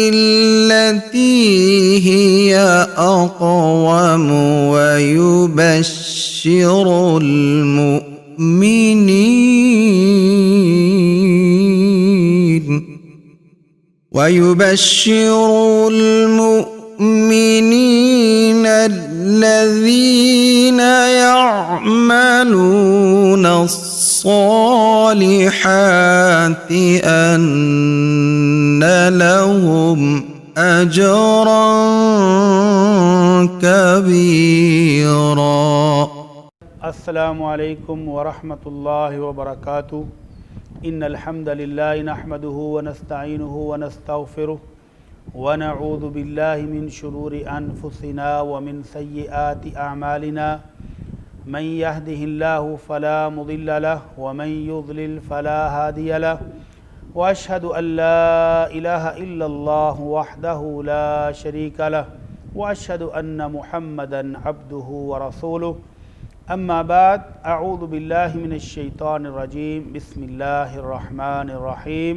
للتي هي أقوم ويبشر المؤمنين الذين يعملون الصالحات أن لهم أجرا كبيرا. السلام علیکم ورحمۃ اللہ وبرکاتہ. ان الحمد للہ نحمده ونستعینه ونستغفره ونعوذ باللہ من شرور انفسنا ومن سیئات اعمالنا. من يهده الله فلا مضل له ومن يضلل فلا هادي له. واشهد ان لا اله الا الله وحده لا شريك له واشهد ان محمدا عبده ورسوله. اما بعد، اعوذ باللہ من الشیطان الرجیم. بسم اللہ الرحمن الرحیم.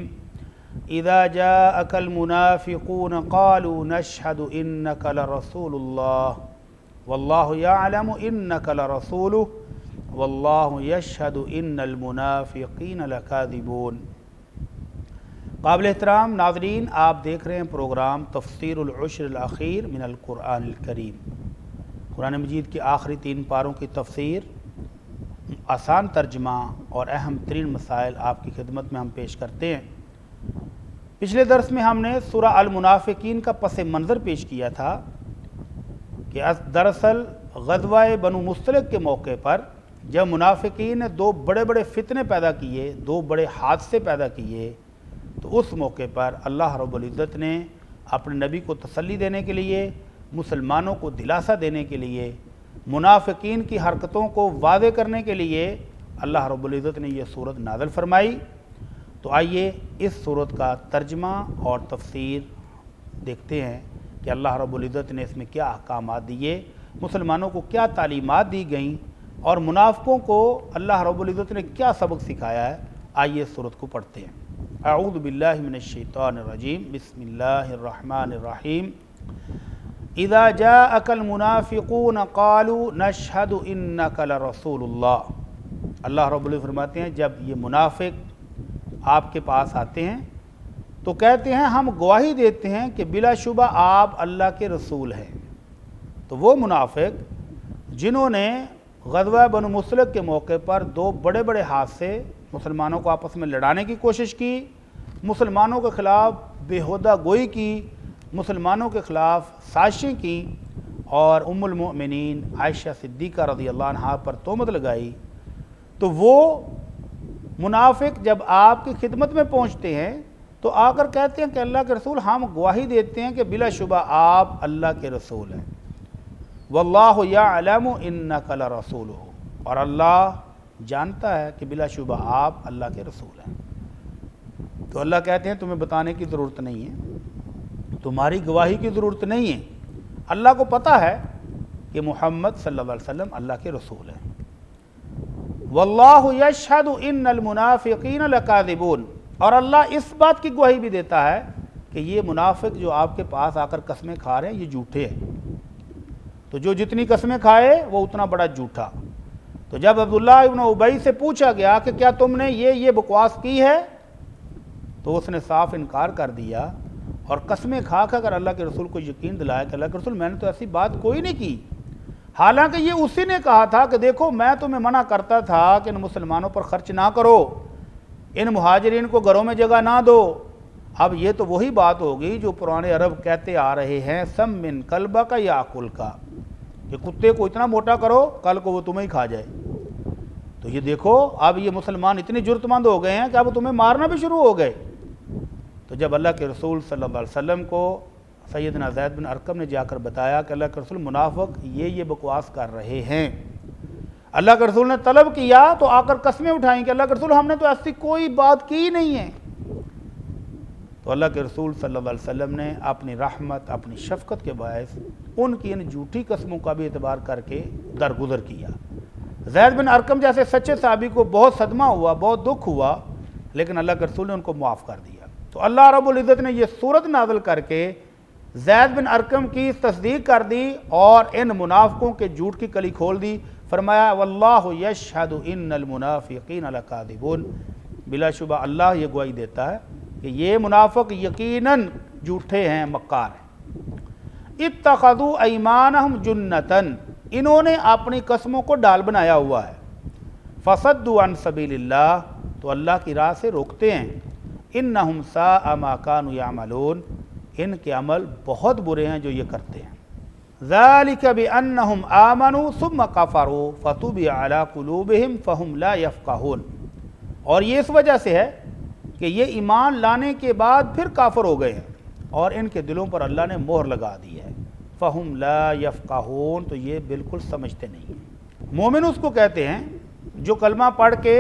اذا جاءك المنافقون قالوا نشهد انك لرسول الله والله يعلم انك لرسوله والله يشهد ان المنافقین لكاذبون. قابل احترام ناظرین، آپ دیکھ رہے ہیں پروگرام تفسیر العشر الاخیر من القرآن الکریم. قرآن مجید کے آخری 3 پاروں کی تفسیر، آسان ترجمہ اور اہم ترین مسائل آپ کی خدمت میں ہم پیش کرتے ہیں. پچھلے درس میں ہم نے سورہ المنافقین کا پس منظر پیش کیا تھا کہ دراصل غزوہ بنو مصطلق کے موقع پر جب منافقین نے 2 بڑے بڑے فتنے پیدا کیے، 2 بڑے حادثے پیدا کیے، تو اس موقع پر اللہ رب العزت نے اپنے نبی کو تسلی دینے کے لیے، مسلمانوں کو دلاسا دینے کے لیے، منافقین کی حرکتوں کو واضح کرنے کے لیے اللہ رب العزت نے یہ صورت نازل فرمائی. تو آئیے اس صورت کا ترجمہ اور تفسیر دیکھتے ہیں کہ اللہ رب العزت نے اس میں کیا احکامات دیے، مسلمانوں کو کیا تعلیمات دی گئیں، اور منافقوں کو اللہ رب العزت نے کیا سبق سکھایا ہے. آئیے اس صورت کو پڑھتے ہیں. اعوذ باللہ من الشیطان الرجیم. بسم اللہ الرحمن الرحیم. اذا جاءك المنافقون قالوا نشهد انك لرسول اللہ. اللہ رب العزت فرماتے ہیں جب یہ منافق آپ کے پاس آتے ہیں تو کہتے ہیں ہم گواہی دیتے ہیں کہ بلا شبہ آپ اللہ کے رسول ہیں. تو وہ منافق جنہوں نے غزوہ بنو مصطلق کے موقع پر 2 بڑے بڑے حادثے، مسلمانوں کو آپس میں لڑانے کی کوشش کی، مسلمانوں کے خلاف بیہودہ گوئی کی، مسلمانوں کے خلاف سازشیں کی، اور ام المؤمنین عائشہ صدیقہ رضی اللہ عنہا پر تہمت لگائی. تو وہ منافق جب آپ کی خدمت میں پہنچتے ہیں تو آ کر کہتے ہیں کہ اللہ کے رسول ہم گواہی دیتے ہیں کہ بلا شبہ آپ اللہ کے رسول ہیں. واللہ یعلم انک لرسولہ، اور اللہ جانتا ہے کہ بلا شبہ آپ اللہ کے رسول ہیں. تو اللہ کہتے ہیں تمہیں بتانے کی ضرورت نہیں ہے، تمہاری گواہی کی ضرورت نہیں ہے. اللہ کو پتہ ہے کہ محمد صلی اللہ علیہ وسلم اللہ کے رسول ہیں. واللہ یشہد ان المنافقین لکاذبون، اور اللہ اس بات کی گواہی بھی دیتا ہے کہ یہ منافق جو آپ کے پاس آ کر قسمیں کھا رہے ہیں یہ جھوٹے ہیں. تو جو جتنی قسمیں کھائے وہ اتنا بڑا جھوٹا. تو جب عبداللہ ابن ابی سے پوچھا گیا کہ کیا تم نے یہ بکواس کی ہے، تو اس نے صاف انکار کر دیا اور قسمیں کھا کر اللہ کے رسول کو یقین دلایا کہ اللہ کے رسول میں نے تو ایسی بات کوئی نہیں کی. حالانکہ یہ اسی نے کہا تھا کہ دیکھو میں تمہیں منع کرتا تھا کہ ان مسلمانوں پر خرچ نہ کرو، ان مہاجرین کو گھروں میں جگہ نہ دو. اب یہ تو وہی بات ہوگی جو پرانے عرب کہتے آ رہے ہیں سم من کلبہ کا یا عقل کا، کہ کتے کو اتنا موٹا کرو کل کو وہ تمہیں ہی کھا جائے. تو یہ دیکھو اب یہ مسلمان اتنے جرت مند ہو گئے ہیں کہ اب تمہیں مارنا بھی شروع ہو گئے. تو جب اللہ کے رسول صلی اللہ علیہ وسلم کو سیدنا زید بن ارقم نے جا کر بتایا کہ اللہ کے رسول منافق یہ بکواس کر رہے ہیں، اللہ کے رسول نے طلب کیا تو آ کر قسمیں اٹھائیں کہ اللہ کے رسول ہم نے تو ایسی کوئی بات کی نہیں ہے. تو اللہ کے رسول صلی اللہ علیہ وسلم نے اپنی رحمت، اپنی شفقت کے باعث ان کی ان جھوٹی قسموں کا بھی اعتبار کر کے درگزر کیا. زید بن ارقم جیسے سچے صحابی کو بہت صدمہ ہوا، بہت دکھ ہوا، لیکن اللہ کے رسول نے ان کو معاف کر دیا. تو اللہ رب العزت نے یہ صورت نازل کر کے زید بن ارقم کی تصدیق کر دی اور ان منافقوں کے جھوٹ کی کلی کھول دی. فرمایا واللہ یشہد ان المنافقین لکاذبون، بلا شبہ اللہ یہ گواہی دیتا ہے کہ یہ منافق یقیناً جھوٹے ہیں، مکار ہیں. اتخذوا ایمانہم جنتاً، انہوں نے اپنی قسموں کو ڈال بنایا ہوا ہے. فصدوا عن سبیل اللہ، تو اللہ کی راہ سے روکتے ہیں. انہم ساء ما کانوا یعملون، ان کے عمل بہت برے ہیں جو یہ کرتے ہیں. ذالک بانہم آمنوا ثم کفروا فطبع علی قلوبہم فہم لا یفقہون، اور یہ اس وجہ سے ہے کہ یہ ایمان لانے کے بعد پھر کافر ہو گئے ہیں اور ان کے دلوں پر اللہ نے مہر لگا دی ہے. فہم لا یفقہون، تو یہ بالکل سمجھتے نہیں ہیں. مومن اس کو کہتے ہیں جو کلمہ پڑھ کے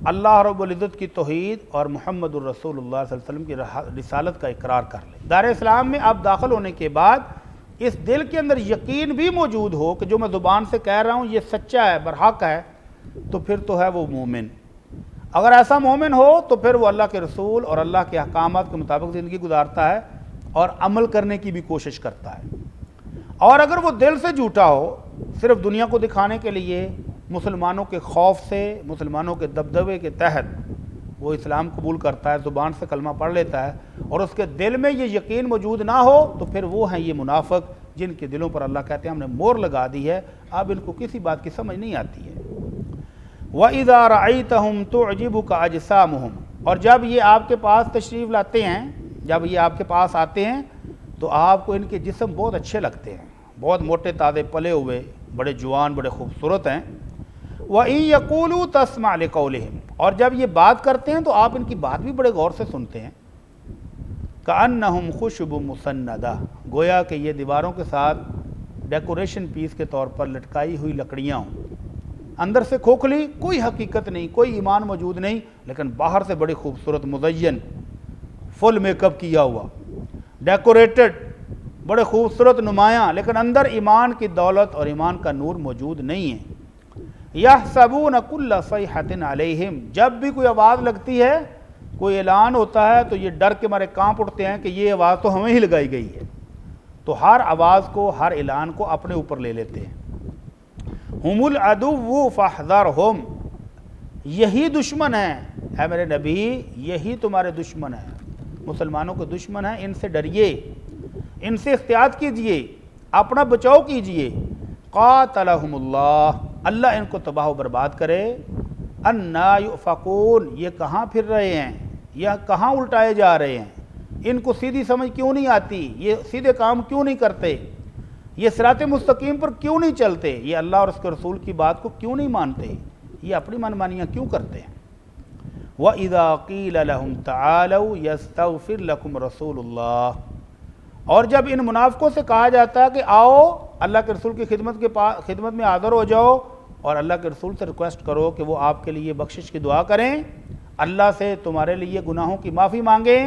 اللہ رب العزت کی توحید اور محمد الرسول اللہ صلی اللہ علیہ وسلم کی رسالت کا اقرار کر لے. دار اسلام میں آپ داخل ہونے کے بعد اس دل کے اندر یقین بھی موجود ہو کہ جو میں زبان سے کہہ رہا ہوں یہ سچا ہے، برحق ہے، تو پھر تو ہے وہ مومن. اگر ایسا مومن ہو تو پھر وہ اللہ کے رسول اور اللہ کے احکامات کے مطابق زندگی گزارتا ہے اور عمل کرنے کی بھی کوشش کرتا ہے. اور اگر وہ دل سے جھوٹا ہو، صرف دنیا کو دکھانے کے لیے، مسلمانوں کے خوف سے، مسلمانوں کے دبدبے کے تحت وہ اسلام قبول کرتا ہے، زبان سے کلمہ پڑھ لیتا ہے اور اس کے دل میں یہ یقین موجود نہ ہو، تو پھر وہ ہیں یہ منافق جن کے دلوں پر اللہ کہتے ہیں ہم نے مہر لگا دی ہے، اب ان کو کسی بات کی سمجھ نہیں آتی ہے. وَإِذَا رَأَيْتَهُمْ تُعْجِبُكَ أَجْسَامُهُمْ، اور جب یہ آپ کے پاس تشریف لاتے ہیں، جب یہ آپ کے پاس آتے ہیں تو آپ کو ان کے جسم بہت اچھے لگتے ہیں، بہت موٹے تازے پلے ہوئے، بڑے جوان، بڑے خوبصورت ہیں. وَإِن يَقُولُوا تَسْمَعْ لِقَوْلِهِمْ، اور جب یہ بات کرتے ہیں تو آپ ان کی بات بھی بڑے غور سے سنتے ہیں. كَأَنَّهُمْ خُشُبٌ مُسَنَّدَةٌ، گویا کہ یہ دیواروں کے ساتھ ڈیکوریشن پیس کے طور پر لٹکائی ہوئی لکڑیاں ہوں، اندر سے کھوکھلی، کوئی حقیقت نہیں، کوئی ایمان موجود نہیں، لیکن باہر سے بڑی خوبصورت، مزین، فل میک اپ کیا ہوا، ڈیکوریٹڈ، بڑے خوبصورت، نمایاں، لیکن اندر ایمان کی دولت اور ایمان کا نور موجود نہیں ہے. یحسبون کل صیحۃ علیہم، جب بھی کوئی آواز لگتی ہے، کوئی اعلان ہوتا ہے تو یہ ڈر کے مارے کانپ اٹھتے ہیں کہ یہ آواز تو ہمیں ہی لگائی گئی ہے، تو ہر آواز کو، ہر اعلان کو اپنے اوپر لے لیتے ہیں. ہم العدو فاحذرہم، یہی دشمن ہیں، اے میرے نبی یہی تمہارے دشمن ہیں، مسلمانوں کے دشمن ہیں، ان سے ڈریے، ان سے احتیاط کیجئے، اپنا بچاؤ کیجئے. قاتلہم اللہ، اللہ ان کو تباہ و برباد کرے. انا یؤفکون، یہ کہاں پھر رہے ہیں، یہ کہاں الٹائے جا رہے ہیں، ان کو سیدھی سمجھ کیوں نہیں آتی، یہ سیدھے کام کیوں نہیں کرتے، یہ صراط مستقیم پر کیوں نہیں چلتے، یہ اللہ اور اس کے رسول کی بات کو کیوں نہیں مانتے، یہ اپنی منمانیاں کیوں کرتے ہیں. وَإِذَا قِيلَ لَهُمْ تَعَالَوْا يَسْتَغْفِرْ لَكُمْ رَسُولُ اللَّهِ، اور جب ان منافقوں سے کہا جاتا ہے کہ آؤ اللہ کے رسول کی خدمت میں حاضر ہو جاؤ اور اللہ کے رسول سے ریکویسٹ کرو کہ وہ آپ کے لیے بخشش کی دعا کریں، اللہ سے تمہارے لیے گناہوں کی معافی مانگیں.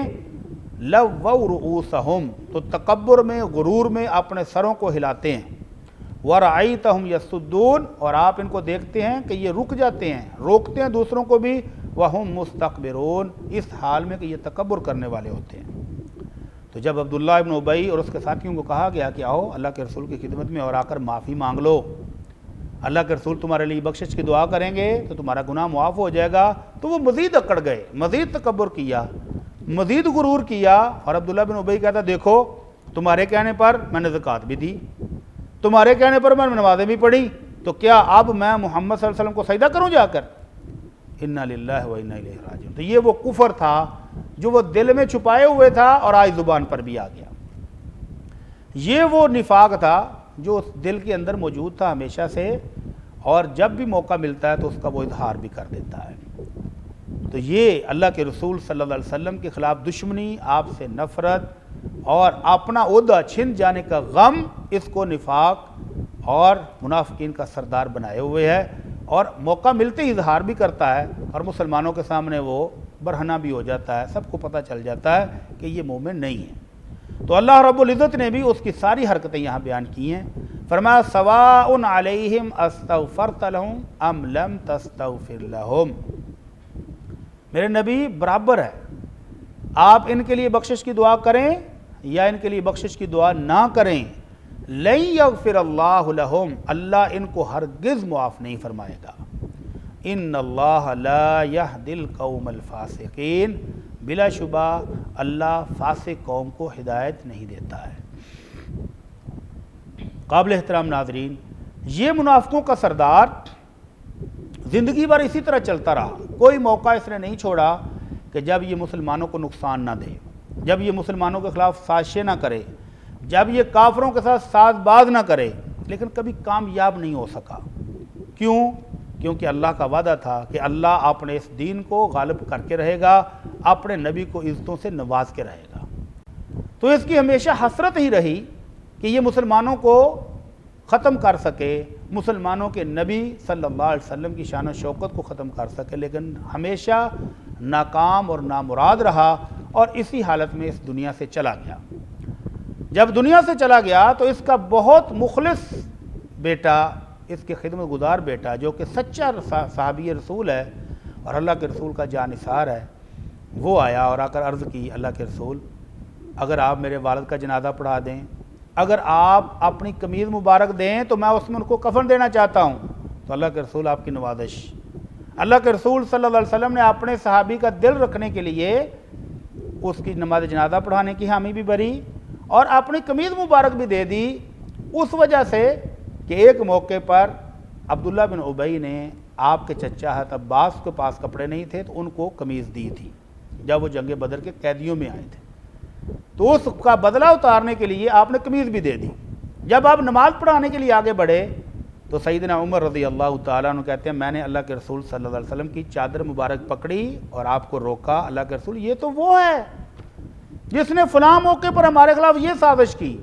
لَوَّوْا رُؤُوسَهُمْ، تو تکبر میں، غرور میں اپنے سروں کو ہلاتے ہیں. وَرَأَيْتَهُمْ يَسُدُّونَ، اور آپ ان کو دیکھتے ہیں کہ یہ رک جاتے ہیں، روکتے ہیں دوسروں کو بھی. وَهُمْ مُسْتَكْبِرُونَ، اس حال میں کہ یہ تکبر کرنے والے ہوتے ہیں. تو جب عبداللہ ابن ابی اور اس کے ساتھیوں کو کہا گیا کہ آؤ اللہ کے رسول کی خدمت میں اور آ کر معافی مانگ لو، اللہ کے رسول تمہارے لیے بخشش کی دعا کریں گے تو تمہارا گناہ معاف ہو جائے گا، تو وہ مزید اکڑ گئے، مزید تکبر کیا، مزید غرور کیا. اور عبداللہ بن ابی کہتا دیکھو تمہارے کہنے پر میں نے زکوٰۃ بھی دی، تمہارے کہنے پر میں نے نمازیں بھی پڑھی، تو کیا اب میں محمد صلی اللہ علیہ وسلم کو سجدہ کروں جا کر؟ انا للہ و انا الیہ راجعون. تو یہ وہ کفر تھا جو وہ دل میں چھپائے ہوئے تھا اور آج زبان پر بھی آ گیا. یہ وہ نفاق تھا جو اس دل کے اندر موجود تھا ہمیشہ سے، اور جب بھی موقع ملتا ہے تو اس کا وہ اظہار بھی کر دیتا ہے. تو یہ اللہ کے رسول صلی اللہ علیہ وسلم کے خلاف دشمنی، آپ سے نفرت اور اپنا عہدہ چھن جانے کا غم، اس کو نفاق اور منافقین کا سردار بنائے ہوئے ہے، اور موقع ملتے ہی اظہار بھی کرتا ہے اور مسلمانوں کے سامنے وہ برہنہ بھی ہو جاتا ہے، سب کو پتہ چل جاتا ہے کہ یہ مومن نہیں ہے. تو اللہ رب العزت نے بھی اس کی ساری حرکتیں یہاں بیان کی ہیں. فرمایا سواء علیہم استغفرت لہم ام لم تستغفر لہم، میرے نبی برابر ہے آپ ان کے لیے بخشش کی دعا کریں یا ان کے لیے بخشش کی دعا نہ کریں، لن یغفر اللہ لہم، اللہ ان کو ہرگز معاف نہیں فرمائے گا، ان اللہ لا یہدی القوم الفاسقین، بلا شبہ اللہ فاسق قوم کو ہدایت نہیں دیتا ہے۔ قابل احترام ناظرین، یہ منافقوں کا سردار زندگی بھر اسی طرح چلتا رہا، کوئی موقع اس نے نہیں چھوڑا کہ جب یہ مسلمانوں کو نقصان نہ دے، جب یہ مسلمانوں کے خلاف سازشیں نہ کرے، جب یہ کافروں کے ساتھ ساز باز نہ کرے، لیکن کبھی کامیاب نہیں ہو سکا۔ کیوں؟ کیونکہ اللہ کا وعدہ تھا کہ اللہ اپنے اس دین کو غالب کر کے رہے گا، اپنے نبی کو عزتوں سے نواز کے رہے گا۔ تو اس کی ہمیشہ حسرت ہی رہی کہ یہ مسلمانوں کو ختم کر سکے، مسلمانوں کے نبی صلی اللہ علیہ وسلم کی شان و شوکت کو ختم کر سکے، لیکن ہمیشہ ناکام اور نامراد رہا اور اسی حالت میں اس دنیا سے چلا گیا۔ جب دنیا سے چلا گیا تو اس کا بہت مخلص بیٹا، اس کے خدمت گزار بیٹا جو کہ سچا صحابی رسول ہے اور اللہ کے رسول کا جانثار ہے، وہ آیا اور آ کر عرض کی، اللہ کے رسول اگر آپ میرے والد کا جنازہ پڑھا دیں، اگر آپ اپنی قمیض مبارک دیں تو میں اس میں ان کو کفن دینا چاہتا ہوں۔ تو اللہ کے رسول آپ کی نوازش، اللہ کے رسول صلی اللہ علیہ وسلم نے اپنے صحابی کا دل رکھنے کے لیے اس کی نماز جنازہ پڑھانے کی حامی بھی بری اور اپنی قمیض مبارک بھی دے دی، اس وجہ سے کہ ایک موقع پر عبداللہ بن ابی نے آپ کے چچا حضرت عباس کے پاس کپڑے نہیں تھے تو ان کو قمیض دی تھی جب وہ جنگ بدر کے قیدیوں میں آئے تھے، تو اس کا بدلہ اتارنے کے لیے آپ نے قمیض بھی دے دی۔ جب آپ نماز پڑھانے کے لیے آگے بڑھے تو سیدنا عمر رضی اللہ تعالیٰ عنہ کہتے ہیں میں نے اللہ کے رسول صلی اللہ علیہ وسلم کی چادر مبارک پکڑی اور آپ کو روکا، اللہ کے رسول یہ تو وہ ہے جس نے فلاں موقع پر ہمارے خلاف یہ سازش کی،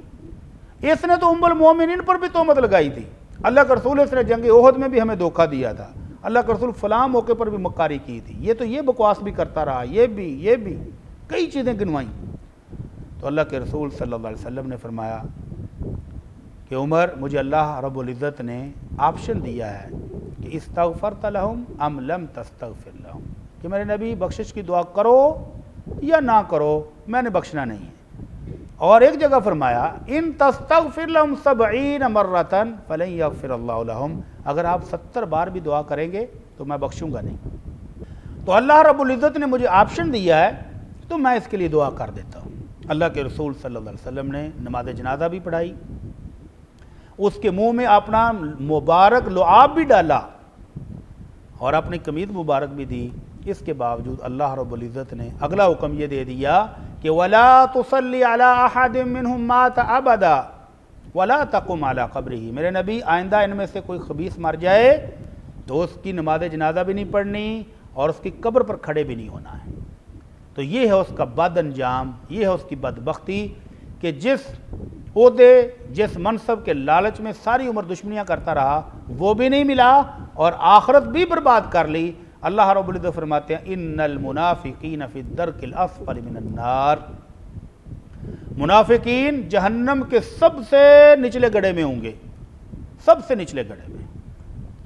اس نے تو ام المومنین پر بھی تہمت لگائی تھی، اللہ کے رسول اس نے جنگ احد میں بھی ہمیں دھوکہ دیا تھا، اللہ کے رسول فلاں موقع پر بھی مکاری کی تھی، یہ تو یہ بکواس بھی کرتا رہا، یہ بھی کئی چیزیں گنوائیں۔ تو اللہ کے رسول صلی اللہ علیہ وسلم نے فرمایا کہ عمر مجھے اللہ رب العزت نے آپشن دیا ہے کہ استغفرت لہم ام لم تستغفر لہم، کہ میرے نبی بخشش کی دعا کرو یا نہ کرو، میں نے بخشنا نہیں ہے۔ اور ایک جگہ فرمایا ان تستغفر لہم 70 مرۃ فلن یغفر اللہ لہم، اگر آپ 70 بار بھی دعا کریں گے تو میں بخشوں گا نہیں۔ تو اللہ رب العزت نے مجھے آپشن دیا ہے تو میں اس کے لیے دعا کر دیتا ہوں۔ اللہ کے رسول صلی اللہ علیہ وسلم نے نماز جنازہ بھی پڑھائی، اس کے منہ میں اپنا مبارک لعاب بھی ڈالا اور اپنی قمیض مبارک بھی دی، اس کے باوجود اللہ رب العزت نے اگلا حکم یہ دے دیا کہ وَلَا تُصَلِّ عَلَىٰ أَحَدٍ مِّنْهُمْ مَاتَ أَبَدًا وَلَا تَقُمْ عَلَىٰ قَبْرِهِ، میرے نبی آئندہ ان میں سے کوئی خبیث مر جائے تو اس کی نماز جنازہ بھی نہیں پڑھنی اور اس کی قبر پر کھڑے بھی نہیں ہونا ہے۔ تو یہ ہے اس کا بد انجام، یہ ہے اس کی بدبختی کہ جس عہدے جس منصب کے لالچ میں ساری عمر دشمنیاں کرتا رہا وہ بھی نہیں ملا اور آخرت بھی برباد کر لی۔ اللہ رب العزت فرماتے ہیں ان المنافقین فی الدرک الاسفل من النار، منافقین جہنم کے سب سے نچلے گڑھے میں ہوں گے، سب سے نچلے گڑھے میں۔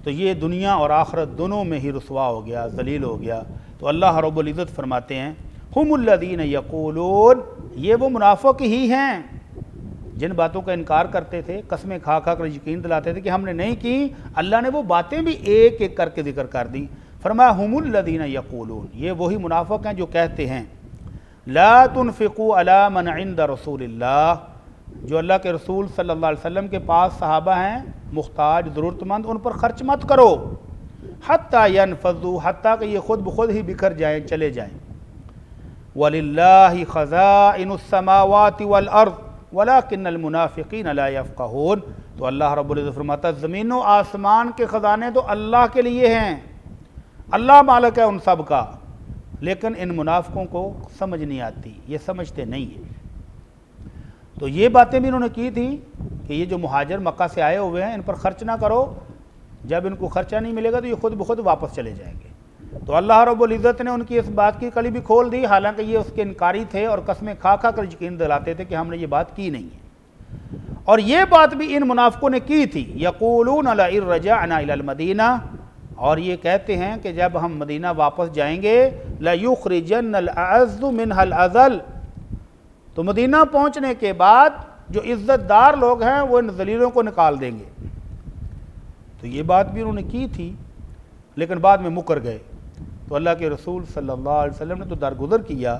تو یہ دنیا اور آخرت دونوں میں ہی رسوا ہو گیا، ذلیل ہو گیا۔ تو اللہ رب العزت فرماتے ہیں ہم الذین یقولون، یہ وہ منافق ہی ہیں جن باتوں کا انکار کرتے تھے، قسمیں کھا کھا کر یقین دلاتے تھے کہ ہم نے نہیں کی، اللہ نے وہ باتیں بھی ایک ایک کر کے ذکر کر دیں۔ فرمایا ہم الذین یقولون، یہ وہی منافق ہیں جو کہتے ہیں لا تنفقوا علی من عند رسول اللہ، جو اللہ کے رسول صلی اللہ علیہ وسلم کے پاس صحابہ ہیں محتاج ضرورت مند، ان پر خرچ مت کرو، حتی ینفضوا، حتیٰ کہ یہ خود بخود ہی بکھر جائیں، چلے جائیں۔ وَلِلَّهِ خَزَائِنُ السَّمَاوَاتِ وَالْأَرْضِ وَلَكِنَّ الْمُنَافِقِينَ لَا يَفْقَهُونَ، تو اللہ رب العزت فرماتا ہے زمین و آسمان کے خزانے تو اللہ کے لیے ہیں، اللہ مالک ہے ان سب کا، لیکن ان منافقوں کو سمجھ نہیں آتی، یہ سمجھتے نہیں ہیں۔ تو یہ باتیں بھی انہوں نے کی تھی کہ یہ جو مہاجر مکہ سے آئے ہوئے ہیں ان پر خرچ نہ کرو، جب ان کو خرچہ نہیں ملے گا تو یہ خود بخود واپس چلے جائیں گے۔ تو اللہ رب العزت نے ان کی اس بات کی کلی بھی کھول دی، حالانکہ یہ اس کے انکاری تھے اور قسمیں کھا کھا کر یقین دلاتے تھے کہ ہم نے یہ بات کی نہیں ہے۔ اور یہ بات بھی ان منافقوں نے کی تھی، یقولون لئن رجعنا الی المدینہ، اور یہ کہتے ہیں کہ جب ہم مدینہ واپس جائیں گے لَيُخْرِجَنَّ الْأَعَزُّ مِنْهَا الْأَذَلَّ، تو مدینہ پہنچنے کے بعد جو عزت دار لوگ ہیں وہ ان ذلیلوں کو نکال دیں گے۔ تو یہ بات بھی انہوں نے کی تھی لیکن بعد میں مکر گئے، تو اللہ کے رسول صلی اللہ علیہ وسلم نے تو درگزر کیا،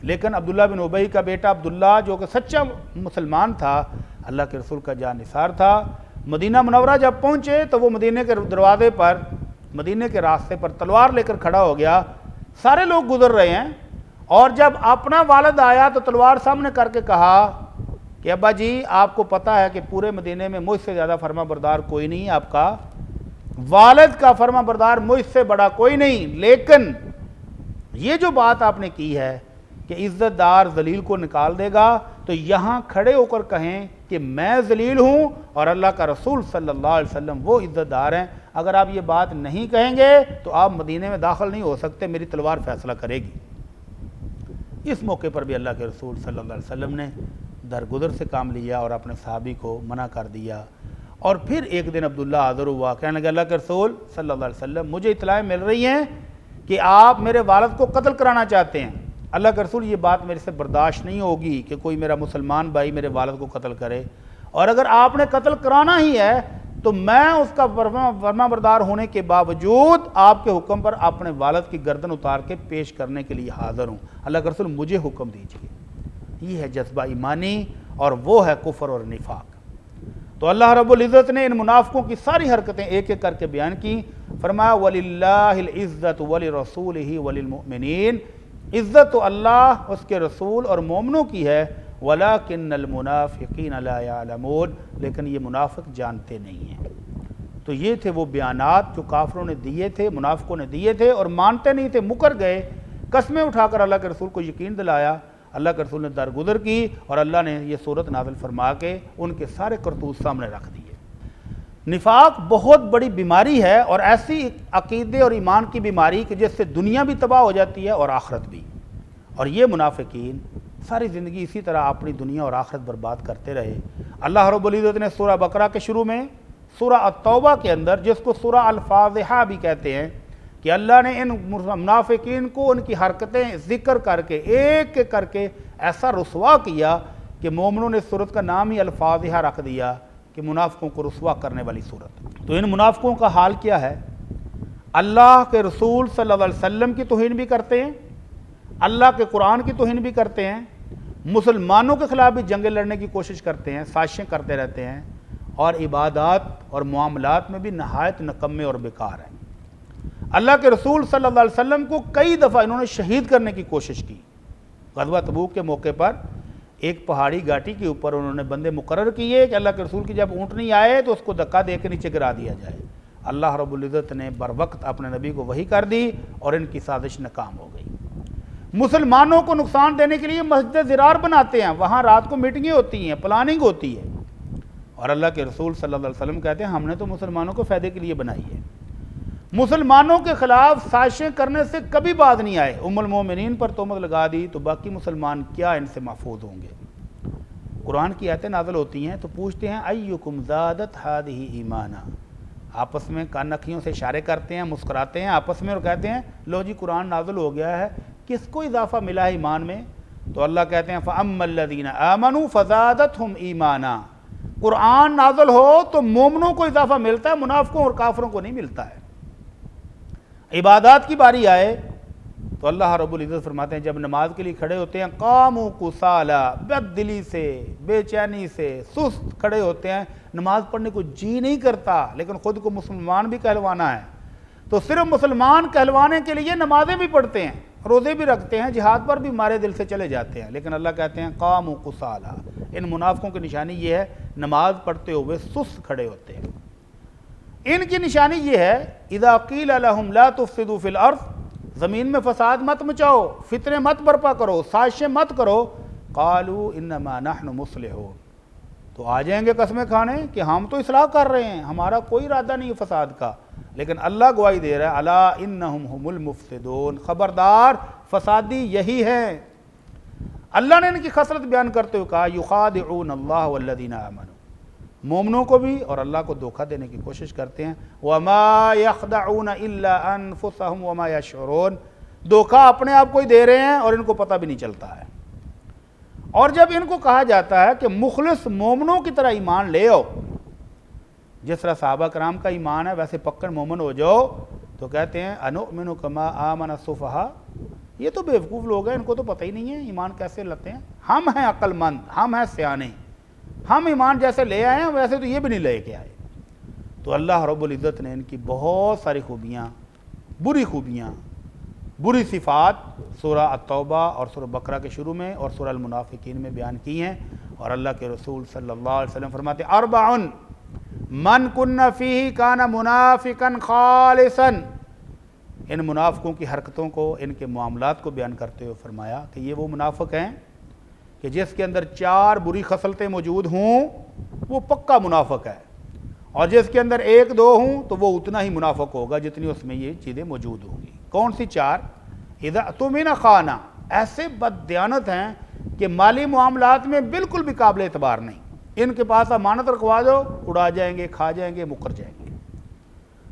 لیکن عبداللہ بن ابی کا بیٹا عبداللہ جو کہ سچا مسلمان تھا، اللہ کے رسول کا جان نثار تھا، مدینہ منورہ جب پہنچے تو وہ مدینہ کے دروازے پر، مدینہ کے راستے پر تلوار لے کر کھڑا ہو گیا، سارے لوگ گزر رہے ہیں، اور جب اپنا والد آیا تو تلوار سامنے کر کے کہا کہ ابا جی آپ کو پتہ ہے کہ پورے مدینہ میں مجھ سے زیادہ فرما بردار کوئی نہیں، آپ کا والد کا فرما بردار مجھ سے بڑا کوئی نہیں، لیکن یہ جو بات آپ نے کی ہے کہ عزت دار ذلیل کو نکال دے گا، تو یہاں کھڑے ہو کر کہیں کہ میں ذلیل ہوں اور اللہ کا رسول صلی اللہ علیہ وسلم وہ عزت دار ہیں، اگر آپ یہ بات نہیں کہیں گے تو آپ مدینہ میں داخل نہیں ہو سکتے، میری تلوار فیصلہ کرے گی۔ اس موقع پر بھی اللہ کے رسول صلی اللہ علیہ وسلم نے درگزر سے کام لیا اور اپنے صحابی کو منع کر دیا۔ اور پھر ایک دن عبداللہ حاضر ہوا، کہنے لگا اللہ کے رسول صلی اللہ علیہ وسلم مجھے اطلاعیں مل رہی ہیں کہ آپ میرے والد کو قتل کرانا چاہتے ہیں، اللہ کے رسول یہ بات میرے سے برداشت نہیں ہوگی کہ کوئی میرا مسلمان بھائی میرے والد کو قتل کرے، اور اگر آپ نے قتل کرانا ہی ہے تو میں اس کا فرما بردار ہونے کے باوجود آپ کے حکم پر اپنے والد کی گردن اتار کے پیش کرنے کے لیے حاضر ہوں، اللہ کے رسول مجھے حکم دیجیے۔ یہ ہے جذبہ ایمانی اور وہ ہے کفر اور نفاق۔ تو اللہ رب العزت نے ان منافقوں کی ساری حرکتیں ایک ایک کر کے بیان کی، فرمایا وَلِلَّهِ الْعِزَّةُ وَلِرَسُولِهِ وَلِلْمُؤْمِنِينَ، عزت تو اللہ، اس کے رسول اور مومنوں کی ہے، وَلَكِنَّ الْمُنَافِقِينَ لَا يَعْلَمُونَ، لیکن یہ منافق جانتے نہیں ہیں۔ تو یہ تھے وہ بیانات جو کافروں نے دیے تھے، منافقوں نے دیے تھے، اور مانتے نہیں تھے، مکر گئے، قسمیں اٹھا کر اللہ کے رسول کو یقین دلایا، اللہ کے رسول نے درگزر کی اور اللہ نے یہ صورت نازل فرما کے ان کے سارے کرتوت سامنے رکھ دیے۔ نفاق بہت بڑی بیماری ہے، اور ایسی عقیدے اور ایمان کی بیماری کہ جس سے دنیا بھی تباہ ہو جاتی ہے اور آخرت بھی، اور یہ منافقین ساری زندگی اسی طرح اپنی دنیا اور آخرت برباد کرتے رہے۔ اللہ رب العزت نے سورہ بقرہ کے شروع میں، سورہ التوبہ کے اندر، جس کو سورہ الفاضحہ بھی کہتے ہیں، کہ اللہ نے ان منافقین کو ان کی حرکتیں ذکر کر کے ایک ایک کر کے ایسا رسوا کیا کہ مومنوں نے اس صورت کا نام ہی الفاضحہ رکھ دیا کہ منافقوں کو رسوا کرنے والی صورت۔ تو ان منافقوں کا حال کیا ہے؟ اللہ کے رسول صلی اللہ علیہ وسلم کی توہین بھی کرتے ہیں، اللہ کے قرآن کی توہین بھی کرتے ہیں، مسلمانوں کے خلاف بھی جنگیں لڑنے کی کوشش کرتے ہیں، سازشیں کرتے رہتے ہیں، اور عبادات اور معاملات میں بھی نہایت نکمے اور بیکار ہیں۔ اللہ کے رسول صلی اللہ علیہ وسلم کو کئی دفعہ انہوں نے شہید کرنے کی کوشش کی۔ غزوہ تبوک کے موقع پر ایک پہاڑی گھاٹی کے اوپر انہوں نے بندے مقرر کیے کہ اللہ کے رسول کی جب اونٹنی آئے تو اس کو دھکا دے کے نیچے گرا دیا جائے۔ اللہ رب العزت نے بر وقت اپنے نبی کو وحی کر دی اور ان کی سازش ناکام ہو گئی۔ مسلمانوں کو نقصان دینے کے لیے مسجد زرار بناتے ہیں، وہاں رات کو میٹنگیں ہوتی ہیں، پلاننگ ہوتی ہے، اور اللہ کے رسول صلی اللہ علیہ وسلم کہتے ہیں ہم نے تو مسلمانوں کو فائدے کے لیے بنائی ہے۔ مسلمانوں کے خلاف سازشیں کرنے سے کبھی باز نہیں آئے، ام المومنین پر تہمت لگا دی تو باقی مسلمان کیا ان سے محفوظ ہوں گے؟ قرآن کی آیتیں نازل ہوتی ہیں تو پوچھتے ہیں ایکم زادت ہذہ ایمانا، آپس میں کان اکھیوں سے اشارے کرتے ہیں، مسکراتے ہیں آپس میں اور کہتے ہیں لو جی قرآن نازل ہو گیا ہے، کس کو اضافہ ملا ہے ایمان میں؟ تو اللہ کہتے ہیں فَأَمَّا الَّذِينَ آمَنُوا فَزَادَتْهُمْ ایمانا، قرآن نازل ہو تو مومنوں کو اضافہ ملتا ہے، منافقوں اور کافروں کو نہیں ملتا ہے۔ عبادات کی باری آئے تو اللہ رب العزت فرماتے ہیں جب نماز کے لیے کھڑے ہوتے ہیں قاموا کسالا، بد دلی سے، بے چینی سے، سست کھڑے ہوتے ہیں، نماز پڑھنے کو جی نہیں کرتا، لیکن خود کو مسلمان بھی کہلوانا ہے، تو صرف مسلمان کہلوانے کے لیے نمازیں بھی پڑھتے ہیں، روزے بھی رکھتے ہیں، جہاد پر بھی مارے دل سے چلے جاتے ہیں، لیکن اللہ کہتے ہیں قاموا کسالا۔ ان منافقوں کی نشانی یہ ہے نماز پڑھتے ہوئے سست کھڑے ہوتے ہیں۔ ان کی نشانی یہ ہے اذا قیل لهم لا تفسدوا فی الارض، زمین میں فساد مت مچاؤ، فتنے مت برپا کرو، سازشیں مت کرو، قالوا انما نحن مصلحون، تو آ جائیں گے قسمیں کھانے کہ ہم تو اصلاح کر رہے ہیں، ہمارا کوئی ارادہ نہیں فساد کا، لیکن اللہ گواہی دے رہا ہے الا انہم هم المفسدون، خبردار فسادی یہی ہیں۔ اللہ نے ان کی خصلت بیان کرتے ہوئے کہا یخادعون اللہ والذین آمنوا، مومنوں کو بھی اور اللہ کو دھوکہ دینے کی کوشش کرتے ہیں. وَمَا يَخْدَعُونَ إِلَّا أَنفُسَهُمْ وَمَا يَشْعُرُونَ. دھوکہ اپنے آپ کو ہی دے رہے ہیں اور ان کو پتہ بھی نہیں چلتا ہے. اور جب ان کو کہا جاتا ہے کہ مخلص مومنوں کی طرح ایمان لے آؤ، جس طرح صحابہ کرام کا ایمان ہے ویسے پکڑ مومن ہو جاؤ، تو کہتے ہیں اَنُؤْمِنُ كَمَا آمَنَ السُّفَهَاءُ. یہ تو بیوقوف لوگ ہیں، ان کو تو پتہ ہی نہیں ہے ایمان کیسے لاتے ہیں. ہم ہیں عقل مند، ہم ہیں سیانے، ہم ایمان جیسے لے آئے ہیں ویسے تو یہ بھی نہیں لے کے آئے. تو اللہ رب العزت نے ان کی بہت ساری خوبیاں، بری صفات سورہ التوبہ اور سورہ بقرہ کے شروع میں اور سورہ المنافقین میں بیان کی ہیں. اور اللہ کے رسول صلی اللہ علیہ وسلم فرماتے ہیں اربع من کن فیہ کان منافقا خالصا. ان منافقوں کی حرکتوں کو، ان کے معاملات کو بیان کرتے ہوئے فرمایا کہ یہ وہ منافق ہیں کہ جس کے اندر 4 بری خصلتیں موجود ہوں وہ پکا منافق ہے، اور جس کے اندر 1-2 ہوں تو وہ اتنا ہی منافق ہوگا جتنی اس میں یہ چیزیں موجود ہوں گی. کون سی 4؟ اذا اؤتمن خان. ایسے بددیانت ہیں کہ مالی معاملات میں بالکل بھی قابل اعتبار نہیں. ان کے پاس امانت رکھوا دو، اڑا جائیں گے، کھا جائیں گے، مکر جائیں گے.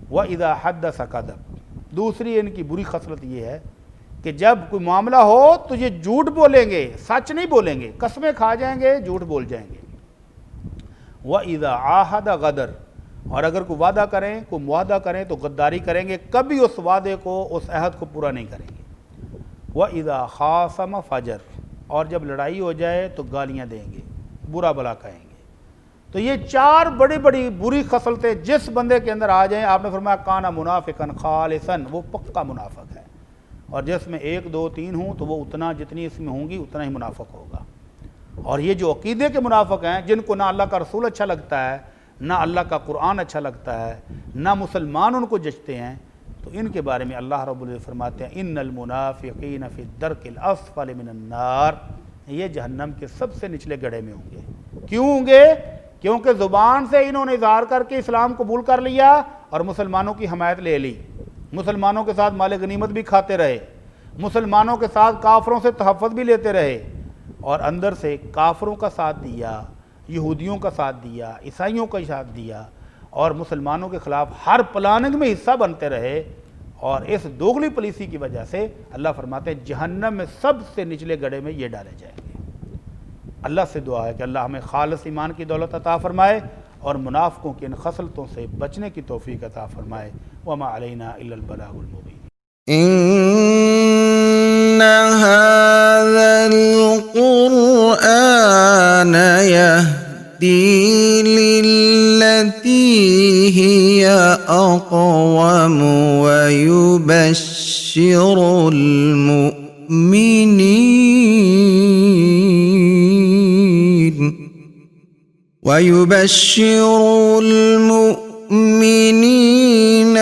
وَإِذَا حَدَّثَ كَذَبَ. دوسری ان کی بری خصلت یہ ہے کہ جب کوئی معاملہ ہو تو یہ جھوٹ بولیں گے، سچ نہیں بولیں گے، قسمیں کھا جائیں گے، جھوٹ بول جائیں گے. وَإِذَا عَاهَدَ غَدَرَ. اور اگر کوئی وعدہ کریں، کوئی معاہدہ کریں تو غداری کریں گے، کبھی اس وعدے کو، اس عہد کو پورا نہیں کریں گے. وَإِذَا خَاصَمَ فَجَرَ. اور جب لڑائی ہو جائے تو گالیاں دیں گے، برا بھلا کہیں گے. تو یہ 4 بڑی بری خصلتیں جس بندے کے اندر آ جائیں، آپ نے فرمایا کانا منافقاً خالصاً، وہ پکا منافق ہے. اور جس میں 1 2 3 ہوں تو وہ اتنا، جتنی اس میں ہوں گی اتنا ہی منافق ہوگا. اور یہ جو عقیدے کے منافق ہیں، جن کو نہ اللہ کا رسول اچھا لگتا ہے، نہ اللہ کا قرآن اچھا لگتا ہے، نہ مسلمان ان کو جچتے ہیں، تو ان کے بارے میں اللہ رب العزت فرماتے ہیں ان المنافقین فی الدرک الاسفل من النار. یہ جہنم کے سب سے نچلے گڑھے میں ہوں گے. کیوں ہوں گے؟ کیونکہ زبان سے انہوں نے اظہار کر کے اسلام قبول کر لیا اور مسلمانوں کی حمایت لے لی، مسلمانوں کے ساتھ مال غنیمت بھی کھاتے رہے، مسلمانوں کے ساتھ کافروں سے تحفظ بھی لیتے رہے، اور اندر سے کافروں کا ساتھ دیا، یہودیوں کا ساتھ دیا، عیسائیوں کا ساتھ دیا، اور مسلمانوں کے خلاف ہر پلاننگ میں حصہ بنتے رہے. اور اس دوغلی پالیسی کی وجہ سے اللہ فرماتے ہیں جہنم میں سب سے نچلے گڑھے میں یہ ڈالے جائیں گے. اللہ سے دعا ہے کہ اللہ ہمیں خالص ایمان کی دولت عطا فرمائے اور منافقوں کی ان خصلتوں سے بچنے کی توفیق عطا فرمائے. وما علینا الا البلاغ المبین. إن هذا القرآن يهدي للتي هي أقوم ويبشر المؤمنين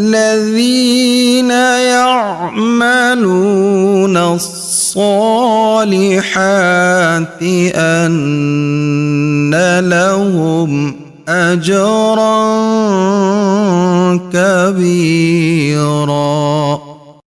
الذين يعملون الصالحات أن لهم أجرا كبيرا.